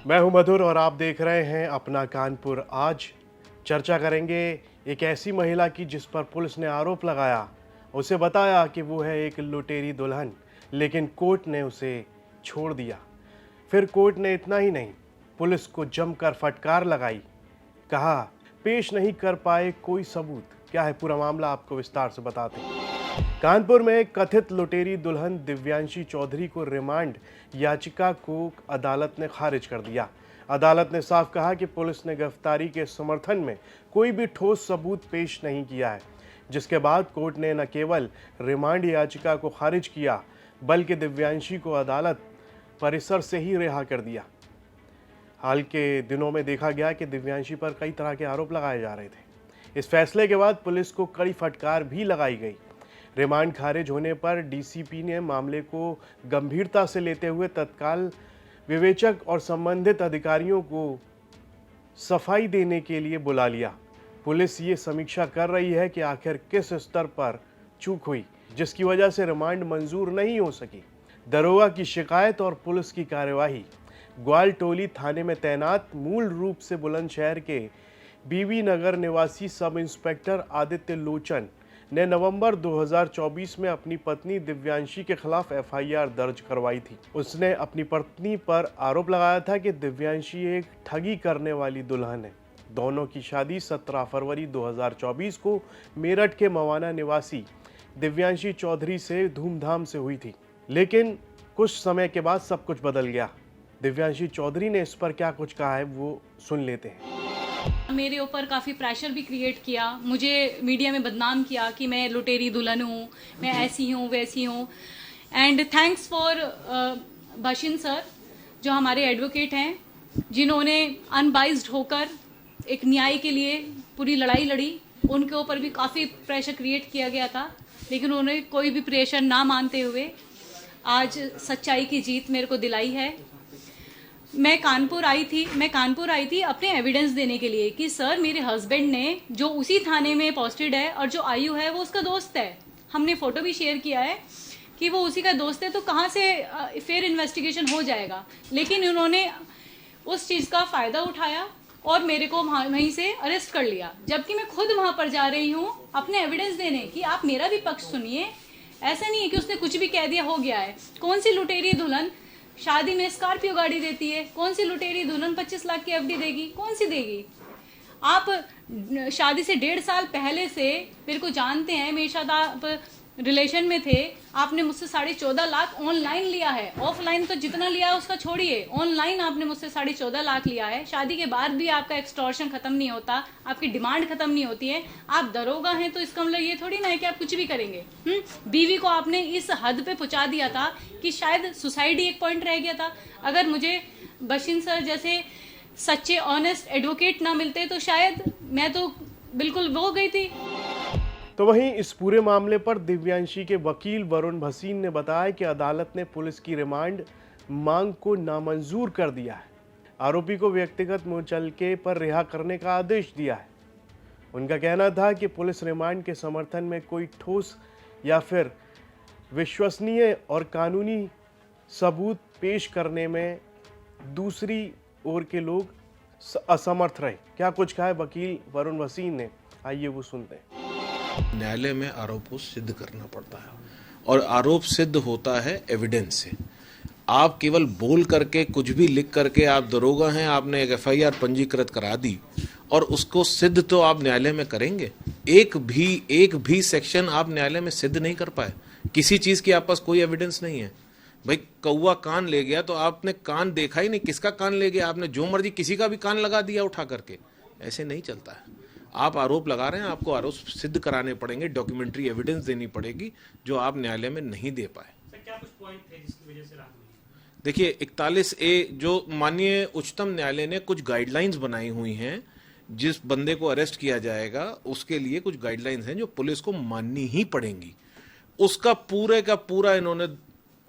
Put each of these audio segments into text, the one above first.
मैं हूं मधुर और आप देख रहे हैं अपना कानपुर। आज चर्चा करेंगे एक ऐसी महिला की जिस पर पुलिस ने आरोप लगाया, उसे बताया कि वो है एक लुटेरी दुल्हन, लेकिन कोर्ट ने उसे छोड़ दिया। फिर कोर्ट ने इतना ही नहीं, पुलिस को जमकर फटकार लगाई, कहा पेश नहीं कर पाए कोई सबूत। क्या है पूरा मामला, आपको विस्तार से बताते हैं। कानपुर में कथित लुटेरी दुल्हन दिव्यांशी चौधरी को रिमांड याचिका को अदालत ने खारिज कर दिया। अदालत ने साफ कहा कि पुलिस ने गिरफ्तारी के समर्थन में कोई भी ठोस सबूत पेश नहीं किया है, जिसके बाद कोर्ट ने न केवल रिमांड याचिका को खारिज किया, बल्कि दिव्यांशी को अदालत परिसर से ही रिहा कर दिया। हाल के दिनों में देखा गया कि दिव्यांशी पर कई तरह के आरोप लगाए जा रहे थे। इस फैसले के बाद पुलिस को कड़ी फटकार भी लगाई गई। रिमांड खारिज होने पर डीसीपी ने मामले को गंभीरता से लेते हुए तत्काल विवेचक और संबंधित अधिकारियों को सफाई देने के लिए बुला लिया। पुलिस ये समीक्षा कर रही है कि आखिर किस स्तर पर चूक हुई जिसकी वजह से रिमांड मंजूर नहीं हो सकी। दरोगा की शिकायत और पुलिस की कार्यवाही। ग्वालटोली थाने में तैनात मूल रूप से बुलंदशहर के बीवी नगर निवासी सब इंस्पेक्टर आदित्य लोचन ने नवंबर 2024 में अपनी पत्नी दिव्यांशी के खिलाफ एफआईआर दर्ज करवाई थी। उसने अपनी पत्नी पर आरोप लगाया था कि दिव्यांशी एक ठगी करने वाली दुल्हन है। दोनों की शादी 17 फरवरी 2024 को मेरठ के मवाना निवासी दिव्यांशी चौधरी से धूमधाम से हुई थी, लेकिन कुछ समय के बाद सब कुछ बदल गया। दिव्यांशी चौधरी ने इस पर क्या कुछ कहा है वो सुन लेते हैं। मेरे ऊपर काफ़ी प्रेशर भी क्रिएट किया, मुझे मीडिया में बदनाम किया कि मैं लुटेरी दुल्हन हूँ, मैं ऐसी हूँ वैसी हूँ। एंड थैंक्स फॉर बशिन सर, जो हमारे एडवोकेट हैं, जिन्होंने अनबाइज्ड होकर एक न्याय के लिए पूरी लड़ाई लड़ी। उनके ऊपर भी काफ़ी प्रेशर क्रिएट किया गया था, लेकिन उन्होंने कोई भी प्रेशर ना मानते हुए आज सच्चाई की जीत मेरे को दिलाई है। मैं कानपुर आई थी अपने एविडेंस देने के लिए कि सर मेरे हस्बैंड ने, जो उसी थाने में पोस्टेड है और जो आयु है वो उसका दोस्त है, हमने फोटो भी शेयर किया है कि वो उसी का दोस्त है, तो कहाँ से फेयर इन्वेस्टिगेशन हो जाएगा। लेकिन उन्होंने उस चीज़ का फ़ायदा उठाया और मेरे को वहीं से अरेस्ट कर लिया, जबकि मैं खुद वहाँ पर जा रही हूँ अपने एविडेंस देने कि आप मेरा भी पक्ष सुनिए। ऐसा नहीं है कि उसने कुछ भी कह दिया हो गया है। कौन सी लुटेरी दुल्हन शादी में स्कॉर्पियो गाड़ी देती है? कौन सी लुटेरी दुल्हन 25 लाख की एफडी देगी? कौन सी देगी? आप शादी से 1.5 साल पहले से मेरे को जानते हैं, मेरे साथ आप रिलेशन में थे। आपने मुझसे 14.5 लाख ऑनलाइन लिया है, ऑफलाइन तो जितना लिया है उसका छोड़िए, ऑनलाइन आपने मुझसे 14.5 लाख लिया है। शादी के बाद भी आपका एक्सटॉर्शन खत्म नहीं होता, आपकी डिमांड खत्म नहीं होती है। आप दरोगा हैं तो इसका मतलब ये थोड़ी ना है कि आप कुछ भी करेंगे। बीवी को आपने इस हद पे पहुंचा दिया था कि शायद सुसाइड ही एक पॉइंट रह गया था। अगर मुझे बशिन सर जैसे सच्चे ऑनेस्ट एडवोकेट ना मिलते तो शायद मैं तो बिल्कुल वो गई थी। तो वहीं इस पूरे मामले पर दिव्यांशी के वकील वरुण भसीन ने बताया कि अदालत ने पुलिस की रिमांड मांग को नामंजूर कर दिया है। आरोपी को व्यक्तिगत मुचलके पर रिहा करने का आदेश दिया है। उनका कहना था कि पुलिस रिमांड के समर्थन में कोई ठोस या फिर विश्वसनीय और कानूनी सबूत पेश करने में दूसरी ओर के लोग असमर्थ रहे। क्या कुछ कहा है वकील वरुण भसीन ने, आइए वो सुनते हैं। न्यायालय में आरोप को सिद्ध करना पड़ता है और आरोप सिद्ध होता है एविडेंस से। आप केवल बोल करके, कुछ भी लिख करके, आप दरोगा हैं, आपने एक एफआईआर पंजीकृत करा दी और उसको सिद्ध तो आप न्यायालय में करेंगे? एक भी सेक्शन आप न्यायालय में सिद्ध नहीं कर पाए। किसी चीज की आप पास कोई एविडेंस नहीं है। भाई कौवा कान ले गया तो आपने कान देखा ही नहीं, किसका कान ले गया? आपने जो मर्जी किसी का भी कान लगा दिया उठा करके। ऐसे नहीं चलता है। आप आरोप लगा रहे हैं, आपको आरोप सिद्ध कराने पड़ेंगे, डॉक्यूमेंट्री एविडेंस देनी पड़ेगी, जो आप न्यायालय में नहीं दे पाए। सर, क्या कुछ पॉइंट थे जिसकी वजह से राहत हुई? देखिए 41A जो माननीय उच्चतम न्यायालय ने कुछ गाइडलाइंस बनाई हुई हैं, जिस बंदे को अरेस्ट किया जाएगा उसके लिए कुछ गाइडलाइंस हैं जो पुलिस को माननी ही पड़ेंगी। उसका पूरे का पूरा इन्होंने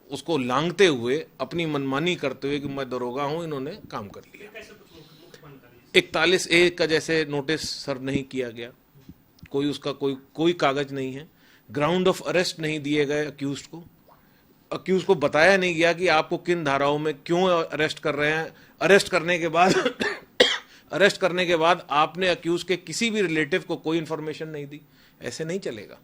उसको लांघते हुए, अपनी मनमानी करते हुए कि मैं दरोगा हूं, इन्होंने काम कर लिया। 41A का जैसे नोटिस सर्व नहीं किया गया, कोई उसका कोई कागज नहीं है, ग्राउंड ऑफ अरेस्ट नहीं दिए गए अक्यूज्ड को, अक्यूज को बताया नहीं गया कि आपको किन धाराओं में क्यों अरेस्ट कर रहे हैं। अरेस्ट करने के बाद आपने अक्यूज के किसी भी रिलेटिव को कोई इंफॉर्मेशन नहीं दी। ऐसे नहीं चलेगा।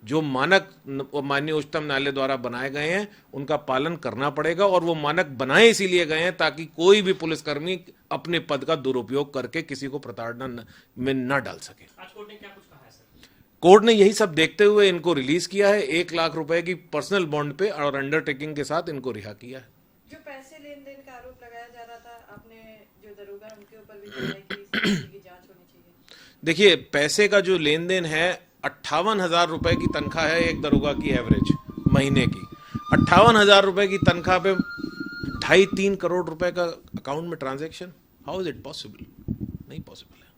जो मानक माननीय उच्चतम न्यायालय द्वारा बनाए गए हैं उनका पालन करना पड़ेगा, और वो मानक बनाए इसीलिए गए हैं ताकि कोई भी पुलिसकर्मी अपने पद का दुरुपयोग करके किसी को प्रताड़ना में न डाल सके। आज कोर्ट ने क्या कुछ कहा है सर? कोर्ट ने यही सब देखते हुए इनको रिलीज किया है। 1 लाख रुपए की पर्सनल बॉन्ड पे और अंडरटेकिंग के साथ इनको रिहा किया है। जो पैसे लेन देन का आरोप लगाया जा रहा था, आपने जो दरोगा उनके ऊपर भी बताया कि इस मामले की जांच होनी चाहिए। देखिए, पैसे का जो लेन देन है, 58,000 रुपए की तनख्वाह है एक दरोगा की एवरेज महीने की। 58,000 रुपए की तनख्वाह पे 2.5-3 करोड़ रुपए का अकाउंट में transaction, how is it possible? नहीं पॉसिबल है।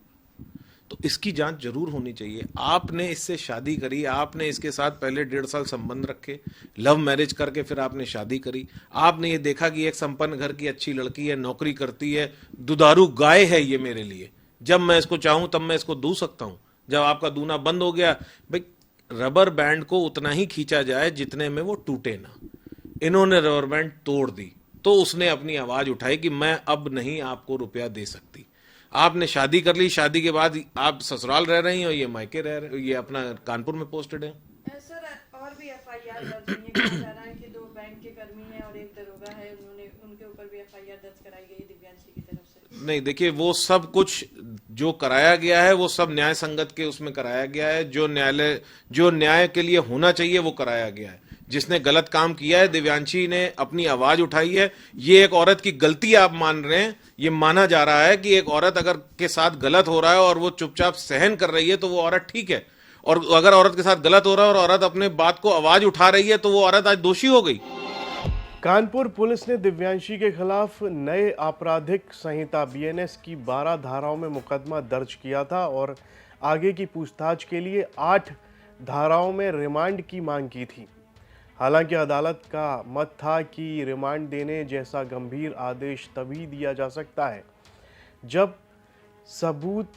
तो इसकी जांच जरूर होनी चाहिए। आपने इससे शादी करी, आपने इसके साथ पहले 1.5 साल संबंध रखे, लव मैरिज करके फिर आपने शादी करी। आपने ये देखा कि एक संपन्न घर की अच्छी लड़की है, नौकरी करती है, दुधारू गाय है ये मेरे लिए, जब मैं इसको चाहूं तब मैं इसको दू सकता हूं। जब आपका दूना बंद हो गया, भाई रबर बैंड को उतना ही खींचा जाए जितने में वो टूटे ना। इन्होंने रबर बैंड तोड़ दी, तो उसने अपनी आवाज उठाई कि मैं अब नहीं आपको रुपया दे सकती। आपने शादी कर ली, शादी के बाद आप ससुराल रह रही हो, ये मायके रह रहे, ये अपना कानपुर में पोस्टेड है। सर, और भी एफआईआर दर्ज हुई है। कहा जा रहा है कि 2 बैंक के कर्मी हैं और एक दरोगा है, उनके ऊपर भी एफआईआर दर्ज कराई गई दिव्यांशी की तरफ से। नहीं, देखिए, वो सब कुछ जो कराया गया है वो सब न्याय संगत के उसमें कराया गया है। जो न्याय के लिए होना चाहिए वो कराया गया है। जिसने गलत काम किया है, दिव्यांशी ने अपनी आवाज उठाई है। ये एक औरत की गलती आप मान रहे हैं, ये माना जा रहा है कि एक औरत अगर के साथ गलत हो रहा है और वो चुपचाप सहन कर रही है तो वो औरत ठीक है, और अगर औरत के साथ गलत हो रहा है और औरत अपने बात को आवाज उठा रही है तो वो औरत आज दोषी हो गई। कानपुर पुलिस ने दिव्यांशी के खिलाफ नए आपराधिक संहिता बीएनएस की 12 धाराओं में मुकदमा दर्ज किया था और आगे की पूछताछ के लिए 8 धाराओं में रिमांड की मांग की थी। हालांकि अदालत का मत था कि रिमांड देने जैसा गंभीर आदेश तभी दिया जा सकता है जब सबूत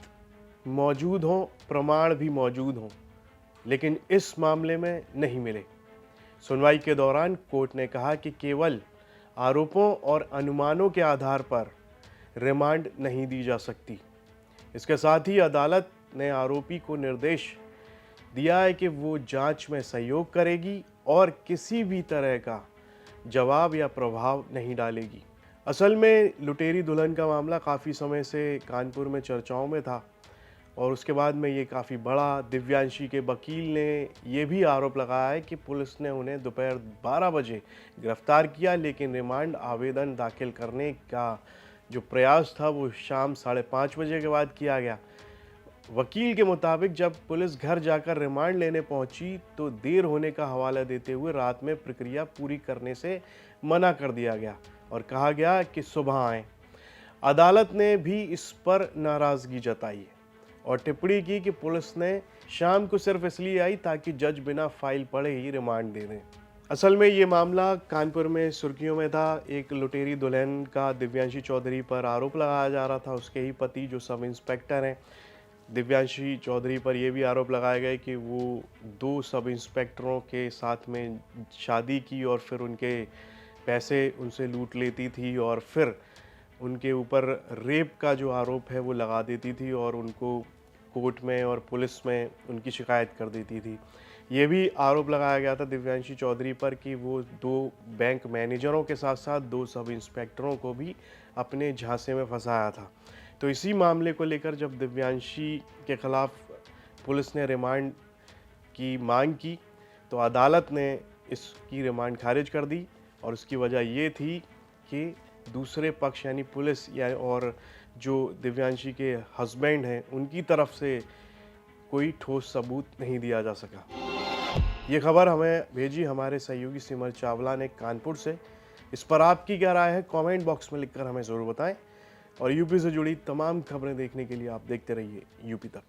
मौजूद हों, प्रमाण भी मौजूद हों, लेकिन इस मामले में नहीं मिले। सुनवाई के दौरान कोर्ट ने कहा कि केवल आरोपों और अनुमानों के आधार पर रिमांड नहीं दी जा सकती। इसके साथ ही अदालत ने आरोपी को निर्देश दिया है कि वो जांच में सहयोग करेगी और किसी भी तरह का जवाब या प्रभाव नहीं डालेगी। असल में लुटेरी दुल्हन का मामला काफ़ी समय से कानपुर में चर्चाओं में था और उसके बाद में ये काफ़ी बड़ा। दिव्यांशी के वकील ने ये भी आरोप लगाया है कि पुलिस ने उन्हें दोपहर 12 बजे गिरफ्तार किया, लेकिन रिमांड आवेदन दाखिल करने का जो प्रयास था वो शाम 5:30 बजे के बाद किया गया। वकील के मुताबिक जब पुलिस घर जाकर रिमांड लेने पहुंची तो देर होने का हवाला देते हुए रात में प्रक्रिया पूरी करने से मना कर दिया गया और कहा गया कि सुबह आएं। अदालत ने भी इस पर नाराज़गी जताई है और टिप्पणी की कि पुलिस ने शाम को सिर्फ इसलिए आई ताकि जज बिना फाइल पढ़े ही रिमांड दे दें। असल में ये मामला कानपुर में सुर्खियों में था। एक लुटेरी दुल्हन का दिव्यांशी चौधरी पर आरोप लगाया जा रहा था। उसके ही पति जो सब इंस्पेक्टर हैं, दिव्यांशी चौधरी पर यह भी आरोप लगाया गया कि वो 2 सब इंस्पेक्टरों के साथ में शादी की और फिर उनके पैसे उनसे लूट लेती थी और फिर उनके ऊपर रेप का जो आरोप है वो लगा देती थी और उनको कोर्ट में और पुलिस में उनकी शिकायत कर देती थी। ये भी आरोप लगाया गया था दिव्यांशी चौधरी पर कि वो 2 बैंक मैनेजरों के साथ साथ 2 सब इंस्पेक्टरों को भी अपने झांसे में फंसाया था। तो इसी मामले को लेकर जब दिव्यांशी के खिलाफ पुलिस ने रिमांड की मांग की तो अदालत ने इसकी रिमांड खारिज कर दी और उसकी वजह ये थी कि दूसरे पक्ष यानी पुलिस या और जो दिव्यांशी के हस्बैंड हैं उनकी तरफ से कोई ठोस सबूत नहीं दिया जा सका। ये खबर हमें भेजी हमारे सहयोगी सिमर चावला ने कानपुर से। इस पर आपकी क्या राय है कमेंट बॉक्स में लिखकर हमें ज़रूर बताएं और यूपी से जुड़ी तमाम खबरें देखने के लिए आप देखते रहिए यूपी तक।